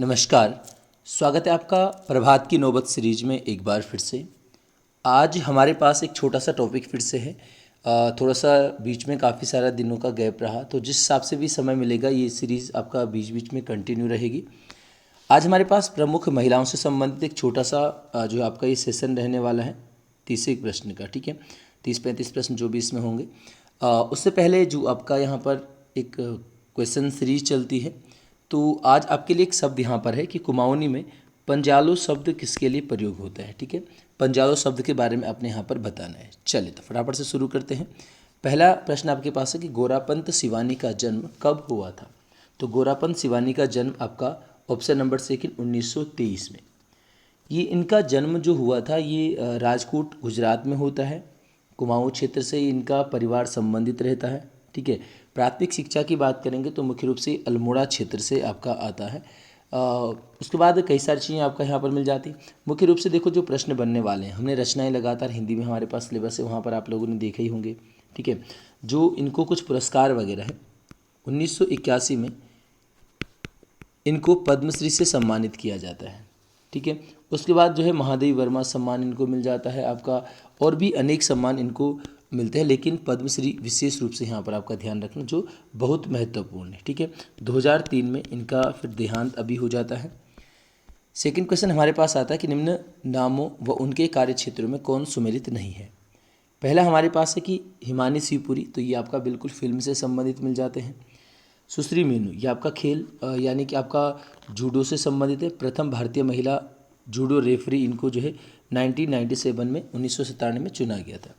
नमस्कार। स्वागत है आपका प्रभात की नौबत सीरीज में एक बार फिर से। आज हमारे पास एक छोटा सा टॉपिक फिर से है। थोड़ा सा बीच में काफ़ी सारा दिनों का गैप रहा, तो जिस हिसाब से भी समय मिलेगा ये सीरीज़ आपका बीच बीच में कंटिन्यू रहेगी। आज हमारे पास प्रमुख महिलाओं से संबंधित एक छोटा सा जो आपका ये सेशन रहने वाला है 30 प्रश्न का। ठीक है, 30-35 प्रश्न जो भी इसमें होंगे। उससे पहले जो आपका यहाँ पर एक क्वेश्चन सीरीज चलती है, तो आज आपके लिए एक शब्द यहाँ पर है कि कुमाऊनी में पंजालो शब्द किसके लिए प्रयोग होता है। ठीक है, पंजालो शब्द के बारे में आपने यहाँ पर बताना है। चलिए तो फटाफट से शुरू करते हैं। पहला प्रश्न आपके पास है कि गोरापंत सिवानी का जन्म कब हुआ था। तो गोरापंत सिवानी का जन्म आपका ऑप्शन नंबर सेकंड 1923 में। ये इनका जन्म जो हुआ था ये राजकोट गुजरात में होता है। कुमाऊँ क्षेत्र से इनका परिवार संबंधित रहता है। ठीक है, प्राथमिक शिक्षा की बात करेंगे तो मुख्य रूप से अल्मोड़ा क्षेत्र से आपका आता है। उसके बाद कई सारी चीज़ें आपका यहाँ पर मिल जाती। मुख्य रूप से देखो जो प्रश्न बनने वाले हैं, हमने रचनाएं लगातार हिंदी में हमारे पास सिलेबस है, वहाँ पर आप लोगों ने देखे ही होंगे। ठीक है, जो इनको कुछ पुरस्कार वगैरह है 1981 में इनको पद्मश्री से सम्मानित किया जाता है। ठीक है, उसके बाद जो है महादेवी वर्मा सम्मान इनको मिल जाता है आपका, और भी अनेक सम्मान इनको मिलते हैं, लेकिन पद्मश्री विशेष रूप से यहाँ पर आपका ध्यान रखना जो बहुत महत्वपूर्ण है। ठीक है, 2003 में इनका फिर देहांत अभी हो जाता है। सेकंड क्वेश्चन हमारे पास आता है कि निम्न नामों व उनके कार्य क्षेत्रों में कौन सुमेलित नहीं है। पहला हमारे पास है कि हिमानी शिवपुरी, तो ये आपका बिल्कुल फिल्म से संबंधित मिल जाते हैं। सुश्री मीनू, ये आपका खेल यानी कि आपका जूडो से संबंधित है। प्रथम भारतीय महिला जूडो रेफरी इनको जो है 1997 में 1997 में चुना गया था।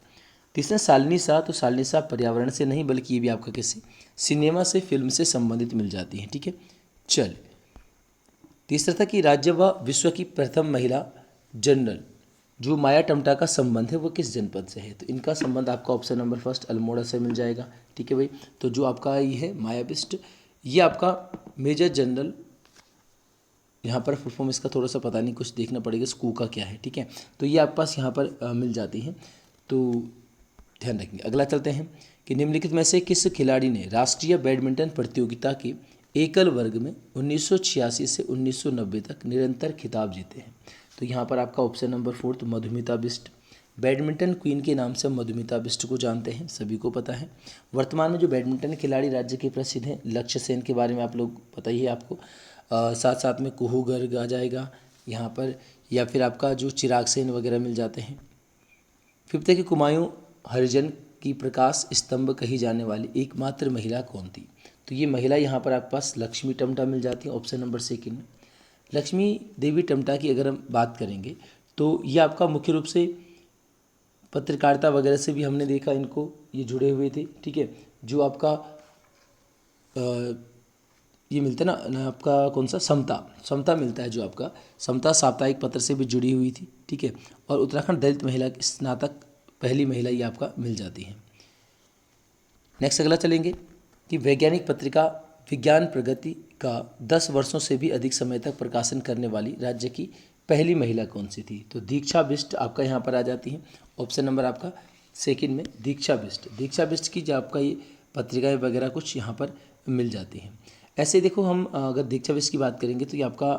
तीसरा शालिनी शाह, तो शालिनी शाह पर्यावरण से नहीं बल्कि ये भी आपका किसी सिनेमा से फिल्म से संबंधित मिल जाती हैं। ठीक है, चल तीसरा था कि राज्य व विश्व की प्रथम महिला जनरल जो माया टमटा का संबंध है वो किस जनपद से है। तो इनका संबंध आपका ऑप्शन नंबर फर्स्ट अल्मोड़ा से मिल जाएगा। ठीक है भाई, तो जो आपका ये है माया बिस्ट, ये आपका मेजर जनरल, यहाँ पर फुल फॉर्म इसका थोड़ा सा पता नहीं, कुछ देखना पड़ेगा स्कू का क्या है। ठीक है, तो ये आपके पास यहाँ पर मिल जाती है, तो ध्यान रखेंगे। अगला चलते हैं कि निम्नलिखित में से किस खिलाड़ी ने राष्ट्रीय बैडमिंटन प्रतियोगिता के एकल वर्ग में 1986 से 1990 तक निरंतर खिताब जीते हैं। तो यहाँ पर आपका option number fourth Madhumita Bisht. Badminton queen के नाम से मधुमिता बिष्ट को जानते हैं, सभी को पता है। वर्तमान में जो बैडमिंटन खिलाड़ी राज्य के प्रसिद्ध हैं, लक्ष्य सेन के बारे में आप लोग पता ही है आपको। साथ साथ में कुहू गर्ग आ जाएगा यहाँ पर, या फिर आपका जो चिराग सेन वगैरह मिल जाते हैं। फिफ्थ है कि कुमायूं हरिजन की प्रकाश स्तंभ कही जाने वाली एकमात्र महिला कौन थी। तो ये महिला यहाँ पर आपके पास लक्ष्मी टमटा मिल जाती है ऑप्शन नंबर सेकंड में। लक्ष्मी देवी टमटा की अगर हम बात करेंगे तो ये आपका मुख्य रूप से पत्रकारिता वगैरह से भी हमने देखा इनको, ये जुड़े हुए थे। ठीक है, जो आपका ये मिलता है ना आपका कौन सा समता मिलता है, जो आपका समता साप्ताहिक पत्र से भी जुड़ी हुई थी। ठीक है, और उत्तराखंड दलित महिला स्नातक पहली महिला ये आपका मिल जाती है। नेक्स्ट अगला चलेंगे कि वैज्ञानिक पत्रिका विज्ञान प्रगति का 10 वर्षों से भी अधिक समय तक प्रकाशन करने वाली राज्य की पहली महिला कौन सी थी। तो दीक्षा बिष्ट आपका यहाँ पर आ जाती है ऑप्शन नंबर आपका सेकंड में दीक्षा बिष्ट। दीक्षा बिष्ट की जो आपका ये पत्रिकाएं वगैरह कुछ यहाँ पर मिल जाती हैं। ऐसे देखो हम अगर दीक्षा बिष्ट की बात करेंगे तो ये आपका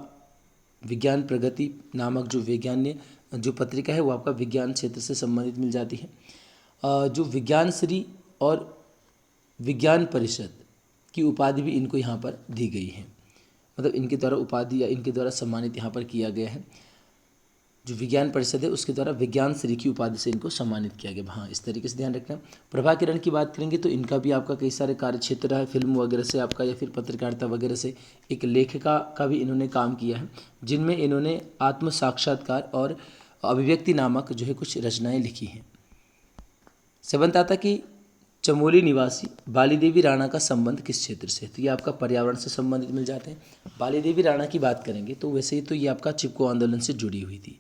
विज्ञान प्रगति नामक जो वैज्ञानिक जो पत्रिका है वो आपका विज्ञान क्षेत्र से संबंधित मिल जाती है। जो विज्ञान श्री और विज्ञान परिषद की उपाधि भी इनको यहाँ पर दी गई है, मतलब इनके द्वारा उपाधि या इनके द्वारा सम्मानित यहाँ पर किया गया है। जो विज्ञान परिषद है उसके द्वारा विज्ञान श्री की उपाधि से इनको सम्मानित किया गया। हाँ, इस तरीके से ध्यान रखना। प्रभा किरण की बात करेंगे तो इनका भी आपका कई सारे कार्य क्षेत्र है, फिल्म वगैरह से आपका या फिर पत्रकारिता वगैरह से। एक लेखिका का भी इन्होंने काम किया है, जिनमें इन्होंने आत्म साक्षात्कार और अभिव्यक्ति नामक जो है कुछ रचनाएँ लिखी हैं। सेवंथ आता कि चमोली निवासी बाली देवी राणा का संबंध किस क्षेत्र से है। तो ये आपका पर्यावरण से संबंधित मिल जाते हैं। बाली देवी राणा की बात करेंगे तो वैसे ही तो ये आपका चिपको आंदोलन से जुड़ी हुई थी,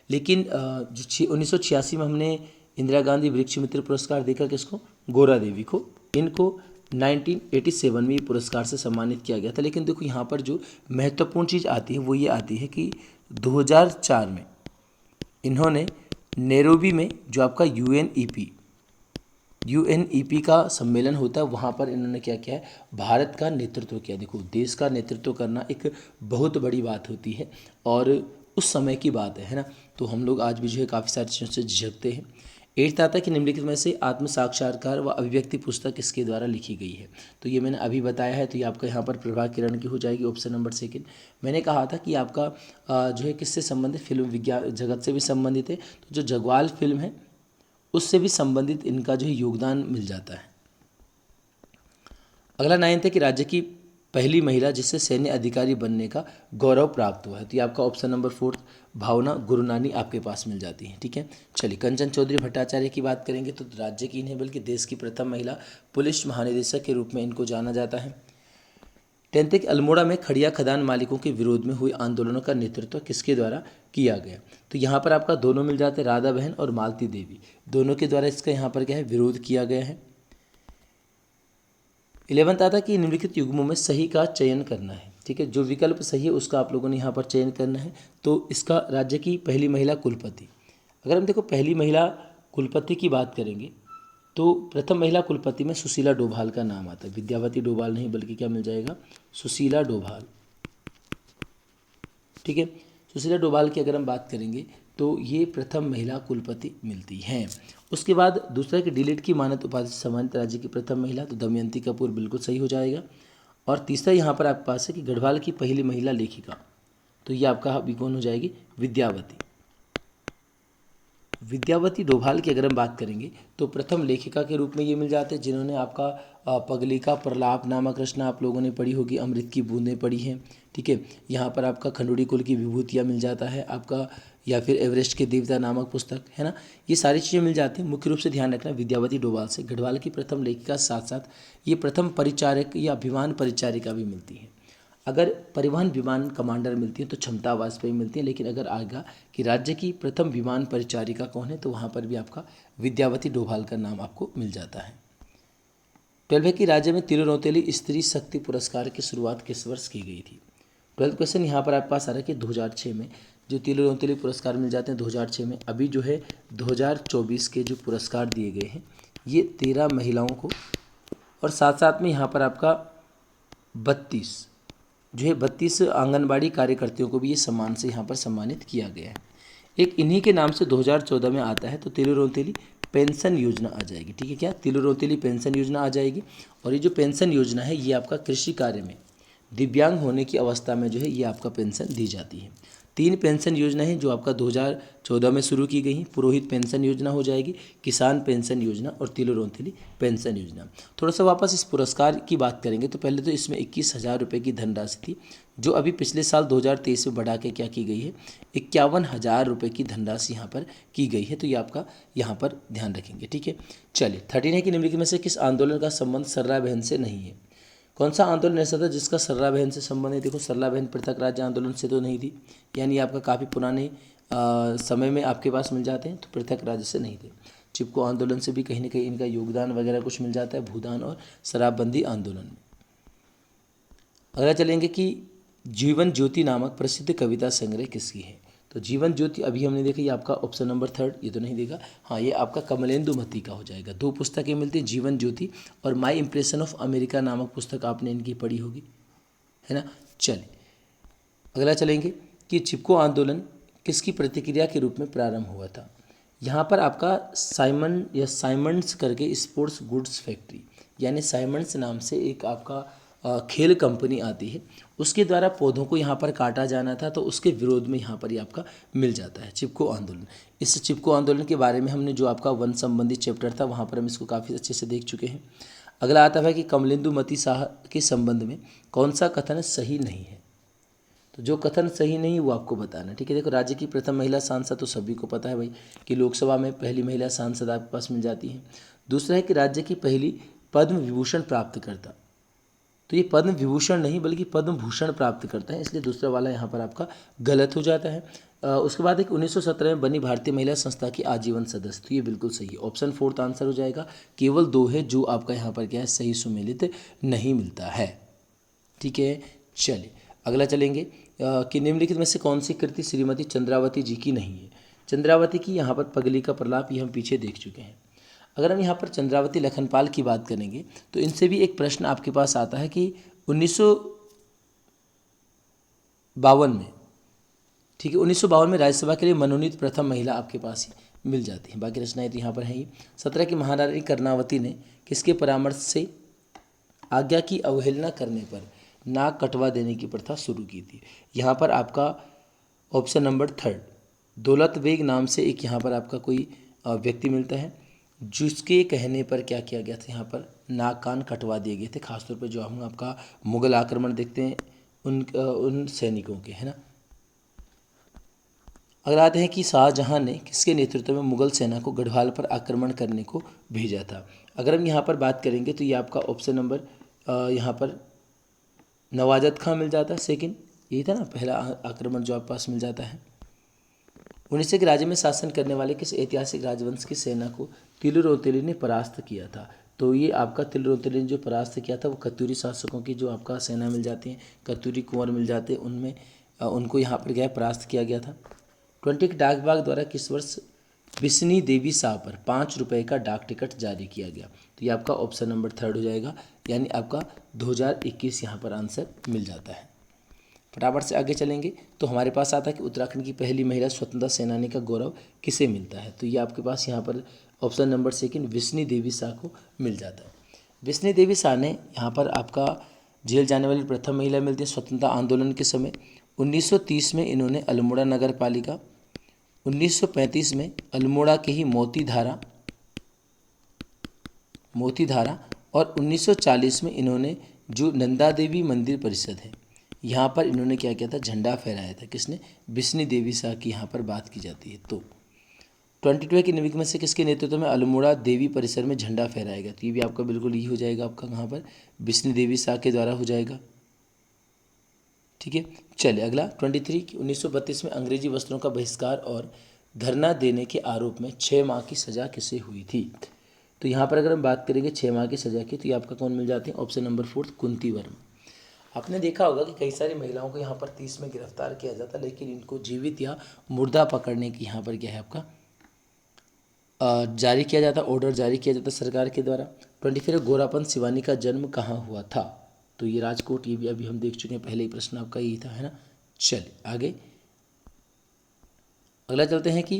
लेकिन जो 1986 में हमने इंदिरा गांधी वृक्ष मित्र पुरस्कार देखा किसको, गोरा देवी को। इनको 1987 में ये पुरस्कार से सम्मानित किया गया था। लेकिन देखो यहाँ पर जो महत्वपूर्ण चीज़ आती है वो ये आती है कि 2004 में इन्होंने नैरोबी में जो आपका UNEP UNEP का सम्मेलन होता है, वहाँ पर इन्होंने क्या किया है, भारत का नेतृत्व किया। देखो, देश का नेतृत्व करना एक बहुत बड़ी बात होती है और उस समय की बात है ना। तो हम लोग आज भी जो है काफ़ी सारी चीज़ों से झिझकते हैं। 8th आता है कि निम्नलिखित में से आत्म साक्षात्कार व अभिव्यक्ति पुस्तक किसके द्वारा लिखी गई है। तो ये मैंने अभी बताया है, तो ये आपका यहाँ पर प्रभा किरण की हो जाएगी, ऑप्शन नंबर 2। मैंने कहा था कि आपका जो है किससे संबंधित, फिल्म विज्ञान जगत से भी संबंधित है। तो जो जगवाल फिल्म है उससे भी संबंधित इनका जो है योगदान मिल जाता है। अगला 9th है कि राज्य की पहली महिला जिससे सैन्य अधिकारी बनने का गौरव प्राप्त हुआ है। तो ये आपका ऑप्शन नंबर 4 भावना गुरुनानी आपके पास मिल जाती है। ठीक है, चलिए कंचन चौधरी भट्टाचार्य की बात करेंगे तो राज्य की नहीं बल्कि देश की प्रथम महिला पुलिस महानिदेशक के रूप में इनको जाना जाता है। 10th है कि अल्मोड़ा में खड़िया खदान मालिकों के विरोध में हुए आंदोलनों का नेतृत्व किसके द्वारा किया गया। तो यहाँ पर आपका दोनों मिल जाते हैं, राधा बहन और मालती देवी, दोनों के द्वारा इसका यहाँ पर क्या है, विरोध किया गया है। 11th आता कि निम्नलिखित युग्मों में सही का चयन करना है। ठीक है, जो विकल्प सही है उसका आप लोगों ने यहाँ पर चयन करना है। तो इसका राज्य की पहली महिला कुलपति, अगर हम देखो पहली महिला कुलपति की बात करेंगे तो प्रथम महिला कुलपति में सुशीला डोभाल का नाम आता है। विद्यावती डोभाल नहीं बल्कि क्या मिल जाएगा, सुशीला डोभाल। ठीक है, सुशीला डोभाल की अगर हम बात करेंगे तो ये प्रथम महिला कुलपति मिलती हैं। उसके बाद दूसरा कि डिलीट की मानद उपाधि से सम्मानित राज्य की प्रथम महिला, तो दमयंती कपूर बिल्कुल सही हो जाएगा। और तीसरा यहाँ पर आपके पास है कि गढ़वाल की पहली महिला लेखिका, तो ये आपका भी कौन हो जाएगी, विद्यावती। विद्यावती डोभाल की अगर हम बात करेंगे तो प्रथम लेखिका के रूप में ये मिल जाते हैं जिन्होंने आपका पगली का प्रलाप नामक रचना आप लोगों ने पढ़ी होगी, अमृत की बूंदें पढ़ी हैं। ठीक है, यहाँ पर आपका खंडोड़ी कुल की विभूतियाँ मिल जाता है आपका, या फिर एवरेस्ट के देवता नामक पुस्तक है ना, ये सारी चीज़ें मिल जाती हैं। मुख्य रूप से ध्यान रखना विद्यावती डोभाल से गढ़वाल की प्रथम लेखिका, साथ साथ ये प्रथम परिचारक या विमान परिचारिका भी मिलती है। अगर परिवहन विमान कमांडर मिलती है तो क्षमता वाजपेयी मिलती है, लेकिन अगर आएगा कि राज्य की प्रथम विमान परिचारिका कौन है तो वहाँ पर भी आपका विद्यावती डोभाल का नाम आपको मिल जाता है। 12 है कि राज्य में तिरु रौतेली स्त्री शक्ति पुरस्कार की शुरुआत किस वर्ष की गई थी। 12th क्वेश्चन यहाँ पर आपके पास आ रहा है कि 2006 में जो तिरु रौतेली पुरस्कार मिल जाते हैं 2006 में। अभी जो है 2024 के जो पुरस्कार दिए गए हैं ये 13 महिलाओं को, और साथ साथ में यहाँ पर आपका 32 आंगनबाड़ी कार्यकर्तियों को भी ये सम्मान से यहाँ पर सम्मानित किया गया है। एक इन्हीं के नाम से 2014 में आता है तो तिरु रौतेली पेंशन योजना आ जाएगी। ठीक है, क्या तिरु रौतेली पेंशन योजना आ जाएगी। और ये जो पेंशन योजना है ये आपका कृषि कार्य में दिव्यांग होने की अवस्था में जो है ये आपका पेंशन दी जाती है। 3 पेंशन योजना है जो आपका 2014 में शुरू की गई हैं। पुरोहित पेंशन योजना हो जाएगी, किसान पेंशन योजना और तिरु रौतेली पेंशन योजना। थोड़ा सा वापस इस पुरस्कार की बात करेंगे तो पहले तो इसमें 21,000 रुपये की धनराशि थी, जो अभी पिछले साल 2023 में बढ़ा के क्या की गई है, 51,000 रुपये की धनराशि यहाँ पर की गई है। तो ये आपका यहाँ पर ध्यान रखेंगे। ठीक है, चलिए 13 है कि निम्नलिखित में से किस आंदोलन का संबंध सर्रा बहन से नहीं है। कौन सा आंदोलन ऐसा था जिसका सर्रा बहन से संबंध है। देखो सर्रा बहन पृथक राज्य आंदोलन से तो नहीं थी, यानी आपका काफ़ी पुराने समय में आपके पास मिल जाते हैं, तो पृथक राज्य से नहीं थे। चिपको आंदोलन से भी कहीं ना कहीं इनका योगदान वगैरह कुछ मिल जाता है, भूदान और शराबबंदी आंदोलन में। अगला चलेंगे कि जीवन ज्योति नामक प्रसिद्ध कविता संग्रह किसकी है। तो जीवन ज्योति अभी हमने देखा, ये आपका ऑप्शन नंबर 3, ये तो नहीं देखा, हाँ ये आपका कमलेंदुमती का हो जाएगा। 2 पुस्तकें मिलती हैं, जीवन ज्योति और माई इम्प्रेशन ऑफ अमेरिका नामक पुस्तक आपने इनकी पढ़ी होगी, है ना। चलिए अगला चलेंगे कि चिपको आंदोलन किसकी प्रतिक्रिया के रूप में प्रारंभ हुआ था। यहाँ पर आपका साइमन या साइमंड्स करके स्पोर्ट्स गुड्स फैक्ट्री, यानी साइमंड्स नाम से एक आपका खेल कंपनी आती है, उसके द्वारा पौधों को यहाँ पर काटा जाना था, तो उसके विरोध में यहाँ पर ही आपका मिल जाता है चिपको आंदोलन। इस चिपको आंदोलन के बारे में हमने जो आपका वन संबंधी चैप्टर था वहाँ पर हम इसको काफ़ी अच्छे से देख चुके हैं। अगला आता है कि कमलेंदुमती शाह के संबंध में कौन सा कथन सही नहीं है। तो जो कथन सही नहीं वो आपको बताना। ठीक है, देखो राज्य की प्रथम महिला सांसद तो सभी को पता है भाई कि लोकसभा में पहली महिला सांसद आपके पास मिल जाती है। दूसरा है कि राज्य की पहली पद्म विभूषण प्राप्त करता, तो ये पद्म विभूषण नहीं बल्कि पद्म भूषण प्राप्त करता है, इसलिए दूसरा वाला यहाँ पर आपका गलत हो जाता है। उसके बाद एक 1917 में बनी भारतीय महिला संस्था की आजीवन सदस्य, तो ये बिल्कुल सही है, ऑप्शन 4 आंसर हो जाएगा। केवल 2 है जो आपका यहाँ पर क्या है, सही सुमेलित नहीं मिलता है। ठीक है, चलिए अगला चलेंगे कि निम्नलिखित में से कौन सी कृति श्रीमती चंद्रावती जी की नहीं है। चंद्रावती की यहाँ पर पगली का प्रलाप ये हम पीछे देख चुके हैं। अगर हम यहाँ पर चंद्रावती लखनपाल की बात करेंगे तो इनसे भी एक प्रश्न आपके पास आता है कि 1952 में, ठीक है, 1952 में राज्यसभा के लिए मनोनीत प्रथम महिला आपके पास ही मिल जाती है। बाकी रचनाएं तो यहाँ पर हैं ही। 17 की महारानी कर्णावती ने किसके परामर्श से आज्ञा की अवहेलना करने पर नाक कटवा देने की प्रथा शुरू की थी? यहाँ पर आपका option number third, Daulat Beg नाम से एक यहाँ पर आपका कोई व्यक्ति मिलता है, जिसके कहने पर क्या किया गया था, यहाँ पर नाक कान कटवा दिए गए थे। खासतौर पर जो हम आपका मुगल आक्रमण देखते हैं उन सैनिकों के, है ना। अगर आते हैं कि शाहजहां ने किसके नेतृत्व में मुगल सेना को गढ़वाल पर आक्रमण करने को भेजा था? अगर हम यहाँ पर बात करेंगे तो ये आपका ऑप्शन नंबर यहाँ पर नवाजत खां मिल जाता है। सेकंड यही था ना, पहला आक्रमण जो आपके पास मिल जाता है। उड़ीसा के राज्य में शासन करने वाले किस ऐतिहासिक राजवंश की सेना को तिलुरोतेली ने परास्त किया था? तो ये आपका तिलुरोतेली ने जो परास्त किया था वो कत्यूरी शासकों की जो आपका सेना मिल जाती है, कत्यूरी कुंवर मिल जाते हैं, उनमें उनको यहाँ पर गया परास्त किया गया था। 20 के डाक विभाग द्वारा किस वर्ष बिस्नी देवी शाह पर 5 रुपये का डाक टिकट जारी किया गया? तो ये आपका ऑप्शन नंबर थर्ड हो जाएगा, यानी आपका 2021 यहाँ पर आंसर मिल जाता है। फटाफट से आगे चलेंगे तो हमारे पास आता है कि उत्तराखंड की पहली महिला स्वतंत्रता सेनानी का गौरव किसे मिलता है? तो ये आपके पास यहाँ पर ऑप्शन नंबर सेकंड बिस्नी देवी शाह को मिल जाता है। बिस्नी देवी शाह ने यहाँ पर आपका जेल जाने वाली प्रथम महिला मिलती है स्वतंत्रता आंदोलन के समय। 1930 में इन्होंने अल्मोड़ा नगर पालिका, 1935 में अल्मोड़ा के ही मोतीधारा और 1940 में इन्होंने जो नंदा देवी मंदिर परिषद है यहाँ पर इन्होंने क्या किया था, झंडा फहराया था। किसने? बिस्नी देवी शाह की यहाँ पर बात की जाती है। तो 22 की निविक में से किसके नेतृत्व में अल्मोड़ा देवी परिसर में झंडा फहराया गया? तो ये भी आपका बिल्कुल ये हो जाएगा, आपका कहाँ पर बिस्नी देवी शाह के द्वारा हो जाएगा। ठीक है, चलिए अगला 23 की 1932 में अंग्रेजी वस्त्रों का बहिष्कार और धरना देने के आरोप में 6 माह की सजा किसे हुई थी? तो यहाँ पर अगर हम बात करेंगे 6 माह की सजा की, तो ये आपका कौन मिल जाते हैं? Option number fourth Kunti Verma. आपने देखा होगा कि कई सारी महिलाओं को यहाँ पर 30 में गिरफ्तार किया जाता, लेकिन इनको जीवित या मुर्दा पकड़ने की यहाँ पर क्या है आपका जारी किया जाता, ऑर्डर जारी किया जाता सरकार के द्वारा। 24 गोरापंत सिवानी का जन्म कहाँ हुआ था? तो ये राजकोट, ये भी अभी हम देख चुके हैं, पहले ही प्रश्न आपका यही था, है ना। चलिए आगे अगला चलते हैं कि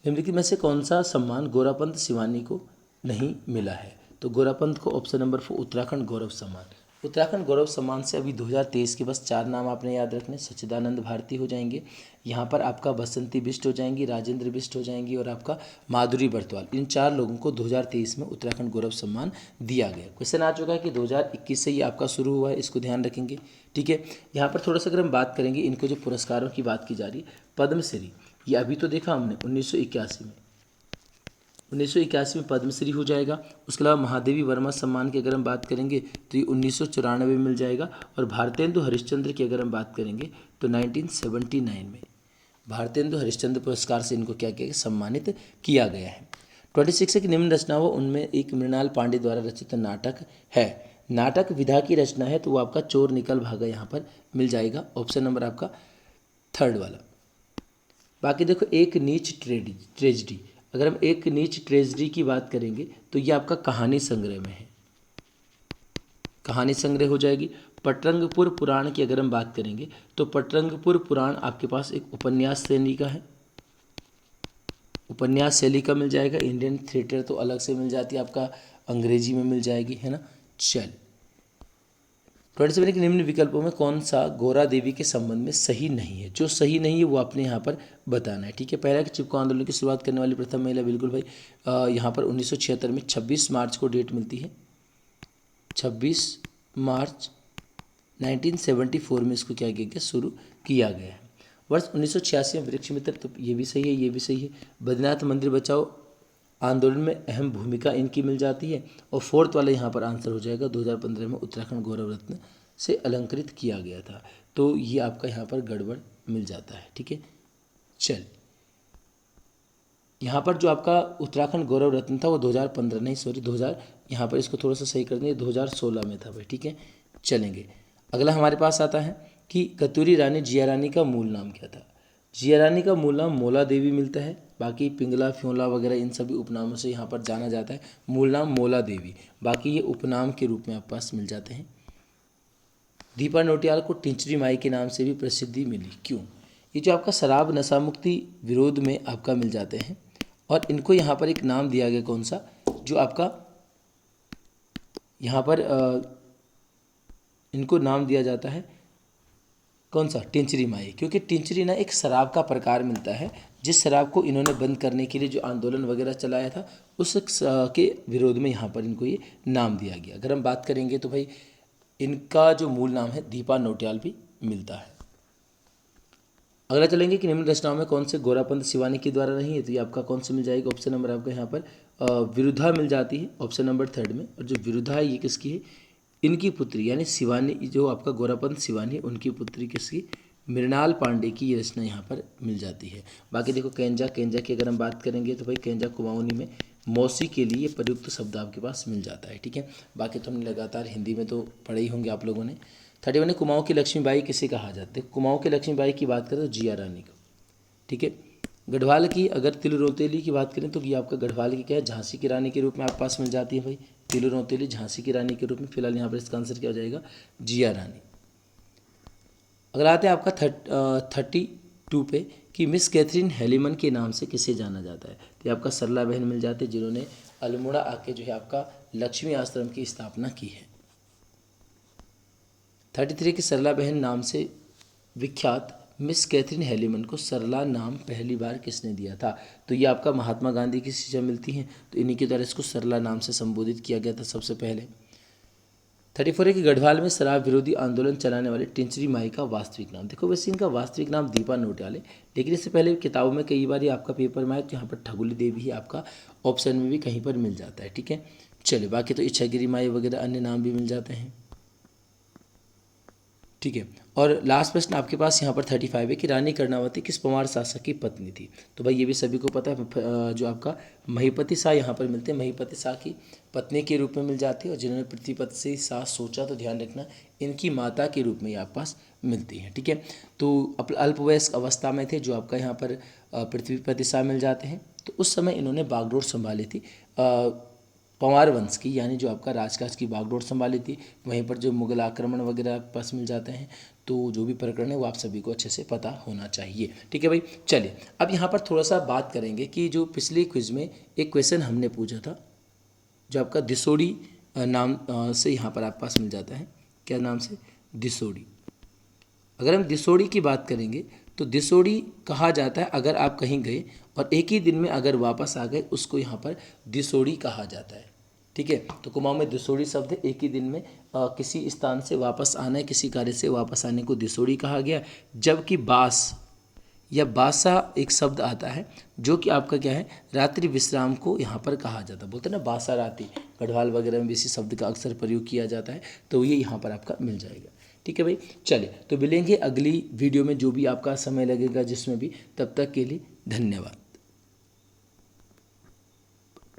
निम्नलिखित में से कौन सा सम्मान गोरापंत सिवानी को नहीं मिला है? तो गोरापंत को ऑप्शन नंबर 4 उत्तराखंड गौरव सम्मान। उत्तराखंड गौरव सम्मान से अभी 2023 के बस 4 नाम आपने याद रखने। सच्चिदानंद भारती हो जाएंगे, यहाँ पर आपका बसंती बिष्ट हो जाएंगी, राजेंद्र बिष्ट हो जाएंगी और आपका माधुरी बर्तवाल। इन 4 लोगों को 2023 में उत्तराखंड गौरव सम्मान दिया गया। क्वेश्चन आ चुका है कि 2021 से ये आपका शुरू हुआ है, इसको ध्यान रखेंगे। ठीक है, यहाँ पर थोड़ा सा अगर हम बात करेंगे, इनको जो पुरस्कारों की बात की जा रही है, पद्मश्री, ये अभी तो देखा हमने 1981 में पद्मश्री हो जाएगा। उसके अलावा महादेवी वर्मा सम्मान की अगर हम बात करेंगे तो ये 1994 में मिल जाएगा। और भारतेंदु हरिश्चंद्र की अगर हम बात करेंगे तो 1979 में भारतेंदु हरिश्चंद्र पुरस्कार से इनको क्या किया गया, सम्मानित किया गया है। 26 की निम्न रचना हो उनमें एक मृणाल पांडे द्वारा रचित नाटक है। नाटक विधा की रचना है तो वो आपका चोर निकल भागा यहाँ पर मिल जाएगा, ऑप्शन नंबर आपका थर्ड वाला। बाकी देखो एक नीच ट्रेजिडी, अगर हम एक नीच ट्रेजिडी की बात करेंगे तो ये आपका कहानी संग्रह में है, कहानी संग्रह हो जाएगी। पटरंगपुर पुराण की अगर हम बात करेंगे तो पटरंगपुर पुराण आपके पास एक उपन्यास शैली का है, उपन्यास शैली का मिल जाएगा। इंडियन थिएटर तो अलग से मिल जाती है, आपका अंग्रेजी में मिल जाएगी, है ना। चल 27 के निम्न विकल्पों में कौन सा गौरा देवी के संबंध में सही नहीं है? जो सही नहीं है वो आपने यहाँ पर बताना है। ठीक है, पहला कि चिपको आंदोलन की शुरुआत करने वाली प्रथम महिला, बिल्कुल भाई, यहाँ पर 1976 में 26 मार्च को डेट मिलती है। 26 मार्च 1974 में इसको क्या किया गया, शुरू किया गया है। वर्ष 1986 में वृक्ष मित्र, तो ये भी सही है, ये भी सही है। बद्रीनाथ मंदिर बचाओ आंदोलन में अहम भूमिका इनकी मिल जाती है। और फोर्थ वाला यहाँ पर आंसर हो जाएगा, 2015 में उत्तराखंड गौरव रत्न से अलंकृत किया गया था। तो ये आपका यहाँ पर गड़बड़ मिल जाता है। ठीक है, चल यहाँ पर जो आपका उत्तराखंड गौरव रत्न था वो 2015 नहीं, सॉरी 2000, यहाँ पर इसको थोड़ा सा सही कर देंगे, 2016 में था भाई। ठीक है, चलेंगे। अगला हमारे पास आता है कि कस्तूरी रानी जिया रानी का मूल नाम क्या था? जिया रानी का मूल नाम मौला देवी मिलता है, बाकी पिंगला फ्योला वगैरह इन सभी उपनामों से यहाँ पर जाना जाता है। मूल नाम मौला देवी, बाकी ये उपनाम के रूप में आपके पास मिल जाते हैं। दीपा नौटियाल को टिंचरी माई के नाम से भी प्रसिद्धि मिली, क्यों? ये जो आपका शराब नशा मुक्ति विरोध में आपका मिल जाते हैं, और इनको यहाँ पर एक नाम दिया गया, कौन सा, जो आपका यहाँ पर इनको नाम दिया जाता है कौन सा, टिंचरी माई, क्योंकि टिंचरी ना एक शराब का प्रकार मिलता है, जिस शराब को इन्होंने बंद करने के लिए जो आंदोलन वगैरह चलाया था उस के विरोध में यहाँ पर इनको ये नाम दिया गया। अगर हम बात करेंगे तो भाई इनका जो मूल नाम है दीपा नौटियाल भी मिलता है। अगला चलेंगे कि निम्न रचनाओं में कौन से गोरापंत शिवानी के द्वारा नहीं है, तो ये आपका कौन से मिल जाएगा, ऑप्शन नंबर आपका यहाँ पर विरुद्धा मिल जाती है, ऑप्शन नंबर 3 में। और जो विरुद्धा है ये किसकी है, इनकी पुत्री यानी शिवानी, जो आपका गोरापंत शिवानी उनकी पुत्री किसकी, मृणाल पांडे की ये रचना यहाँ पर मिल जाती है। बाकी देखो केंजा की अगर हम बात करेंगे तो भाई केंजा कुमाऊनी में मौसी के लिए प्रयुक्त शब्द आपके पास मिल जाता है, ठीक है। बाकी तो हमने लगातार हिंदी में तो पढ़े ही होंगे आप लोगों ने। 31 कुमाऊँ की लक्ष्मीबाई किसे कहा जाता है, कुमाऊँ की लक्ष्मीबाई की बात करें तो जिया रानी को, ठीक है। गढ़वाल की अगर तिल रौतेली की बात करें तो ये आपका गढ़वाल की क्या है, झांसी की रानी के रूप में आपके पास मिल जाती है भाई, तिल रौतेली झांसी की रानी के रूप में। फिलहाल यहाँ पर इसका आंसर क्या हो जाएगा, जिया रानी। अगला आते हैं आपका 32 पे कि मिस कैथरीन हेलीमन के नाम से किसे जाना जाता है, तो ये आपका सरला बहन मिल जाते हैं, जिन्होंने अल्मोड़ा आके जो है आपका लक्ष्मी आश्रम की स्थापना की है। 33 की सरला बहन नाम से विख्यात मिस कैथरीन हेलीमन को सरला नाम पहली बार किसने दिया था, तो ये आपका महात्मा गांधी की शिक्षा मिलती है, तो इन्हीं के द्वारा इसको सरला नाम से संबोधित किया गया था सबसे पहले। 34 है कि गढ़वाल में शराब विरोधी आंदोलन चलाने वाले टिंचरी माई का वास्तविक नाम, देखो वैसे इनका वास्तविक नाम दीपा नौटियाल है, लेकिन इससे पहले किताबों में कई बार ये आपका पेपर में आया, तो यहाँ पर ठगुली देवी ही आपका ऑप्शन में भी कहीं पर मिल जाता है, ठीक है। चलिए बाकी तो इच्छागिरी माई वगैरह अन्य नाम भी मिल जाते हैं, ठीक है। और लास्ट प्रश्न आपके पास यहाँ पर 35 है कि रानी कर्णावती किस पंवार शासक की पत्नी थी, तो भाई ये भी सभी को पता है, जो आपका महीपति शाह यहाँ पर मिलते हैं, महीपति शाह की पत्नी के रूप में मिल जाती है, और जिन्होंने पृथ्वीपति शाह सोचा तो ध्यान रखना इनकी माता के रूप में ये आपके पास मिलती हैं, ठीक है। तो अल्पवयस्क अवस्था में थे जो आपका यहाँ पर पृथ्वीपति शाह मिल जाते हैं, तो उस समय इन्होंने बागडोर संभाली थी, पंवार वंश की, यानी जो आपका राजकाज की बागडोर संभाली थी। वहीं पर जो मुगल आक्रमण वगैरह पास मिल जाते हैं, तो जो भी प्रकरण है वो आप सभी को अच्छे से पता होना चाहिए, ठीक है भाई। चलिए अब यहाँ पर थोड़ा सा बात करेंगे कि जो पिछले क्विज में एक क्वेश्चन हमने पूछा था, जो आपका दिसोड़ी नाम से यहाँ पर आपके पास मिल जाता है, क्या नाम से, दिसोड़ी। अगर हम दिसोड़ी की बात करेंगे तो दिसोड़ी कहा जाता है अगर आप कहीं गए और एक ही दिन में अगर वापस आ गए, उसको यहाँ पर दिसोड़ी कहा जाता है, ठीक है। तो कुमाऊं में दिसोड़ी शब्द है, एक ही दिन में किसी स्थान से वापस आना है, किसी कार्य से वापस आने को दिसोड़ी कहा गया। जबकि बास या बासा एक शब्द आता है जो कि आपका क्या है, रात्रि विश्राम को यहाँ पर कहा जाता है, बोलते हैं ना बासा रात्रि, गढ़वाल वगैरह में भी इसी शब्द का अक्सर प्रयोग किया जाता है, तो ये यहाँ पर आपका मिल जाएगा, ठीक है भाई। चलिए तो मिलेंगे अगली वीडियो में, जो भी आपका समय लगेगा जिसमें भी, तब तक के लिए धन्यवाद।